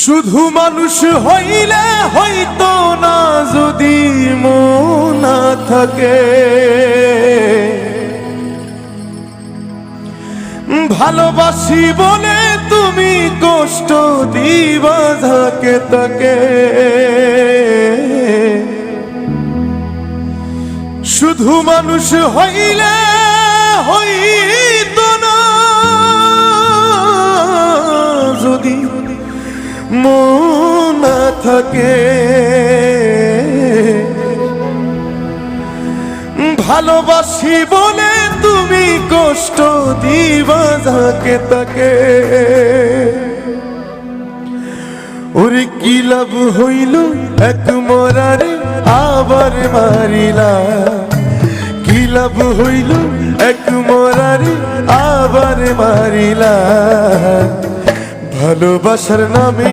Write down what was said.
শুধু মানুষ হইলে হইতো না যদি মন না থাকে, ভালোবাসি বলে তুমি কষ্ট দিবা যাকে তাকে। শুধু মানুষ হইলে হইতো না যদি মন না থাকে, ভালোবাসি বলে তুমি কষ্ট দিবা যাকে তাকে। ওরে কি লাভ হইল এক মরারে আবার মারিলা, কি লাভ হইল এক মরারে আবার মারিলা, ভালোবাসার নামে